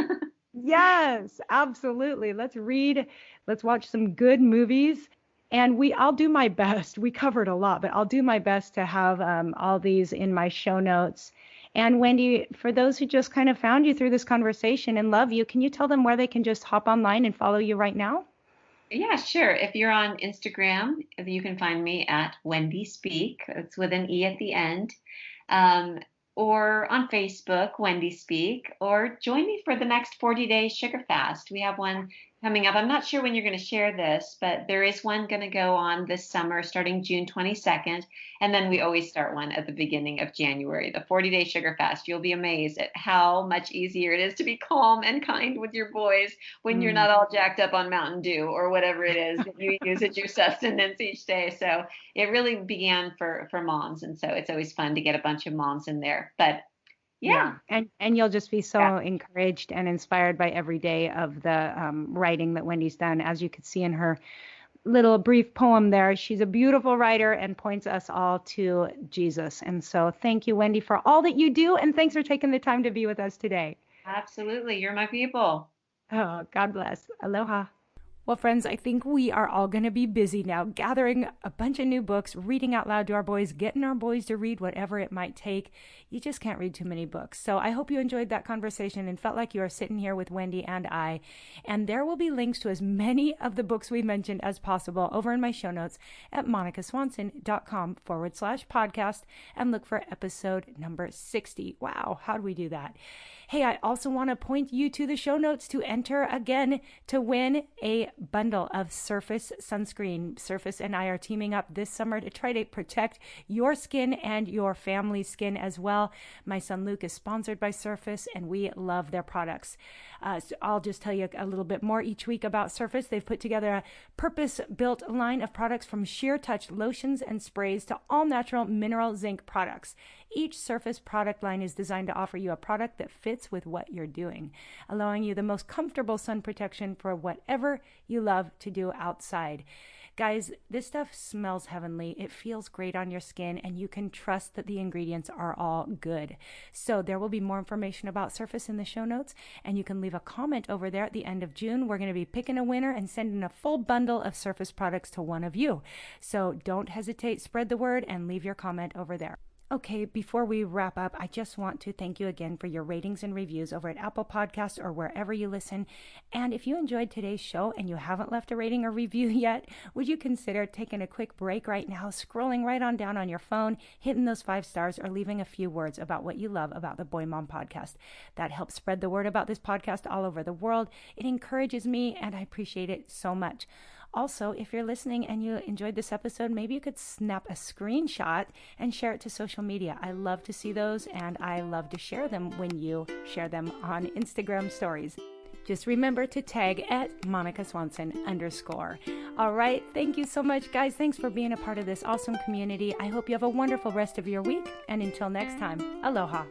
S3: Yes, absolutely. Let's read. Let's watch some good movies. And I'll do my best. We covered a lot, but I'll do my best to have all these in my show notes. And Wendy, for those who just kind of found you through this conversation and love you, can you tell them where they can just hop online and follow you right now?
S2: Yeah, sure. If you're on Instagram, you can find me at Wendy Speake. It's with an E at the end. Um, or on Facebook, Wendy Speake, or join me for the next 40 days sugar fast. We have one coming up. I'm not sure when you're going to share this, but there is one going to go on this summer starting June 22nd. And then we always start one at the beginning of January, the 40-day sugar fast. You'll be amazed at how much easier it is to be calm and kind with your boys when you're not all jacked up on Mountain Dew or whatever it is that you use as your sustenance each day. So it really began for moms. And so it's always fun to get a bunch of moms in there. But yeah.
S3: And you'll just be so encouraged and inspired by every day of the writing that Wendy's done. As you could see in her little brief poem there, she's a beautiful writer and points us all to Jesus. And so thank you, Wendy, for all that you do. And thanks for taking the time to be with us today.
S2: Absolutely. You're my people.
S3: Oh, God bless. Aloha. Well, friends, I think we are all going to be busy now, gathering a bunch of new books, reading out loud to our boys, getting our boys to read whatever it might take. You just can't read too many books. So I hope you enjoyed that conversation and felt like you are sitting here with Wendy and I. And there will be links to as many of the books we mentioned as possible over in my show notes at monicaswanson.com/podcast and look for episode number 60. Wow, how do we do that? Hey, I also want to point you to the show notes to enter again to win a bundle of Surface sunscreen. Surface and I are teaming up this summer to try to protect your skin and your family's skin as well. My son Luke is sponsored by Surface, and we love their products. So I'll just tell you a little bit more each week about Surface. They've put together a purpose-built line of products from sheer touch lotions and sprays to all-natural mineral zinc products. Each Surface product line is designed to offer you a product that fits with what you're doing, allowing you the most comfortable sun protection for whatever you love to do outside. Guys, this stuff smells heavenly. It feels great on your skin, and you can trust that the ingredients are all good. So there will be more information about Surface in the show notes, and you can leave a comment over there at the end of June. We're going to be picking a winner and sending a full bundle of Surface products to one of you. So don't hesitate, spread the word, and leave your comment over there. Okay, before we wrap up, I just want to thank you again for your ratings and reviews over at Apple Podcasts or wherever you listen. And if you enjoyed today's show and you haven't left a rating or review yet, would you consider taking a quick break right now, scrolling right on down on your phone, hitting those 5 stars, or leaving a few words about what you love about the Boy Mom Podcast? That helps spread the word about this podcast all over the world. It encourages me, and I appreciate it so much. Also, if you're listening and you enjoyed this episode, maybe you could snap a screenshot and share it to social media. I love to see those, and I love to share them when you share them on Instagram stories. Just remember to tag at @MonicaSwanson_. All right. Thank you so much, guys. Thanks for being a part of this awesome community. I hope you have a wonderful rest of your week. And until next time, aloha.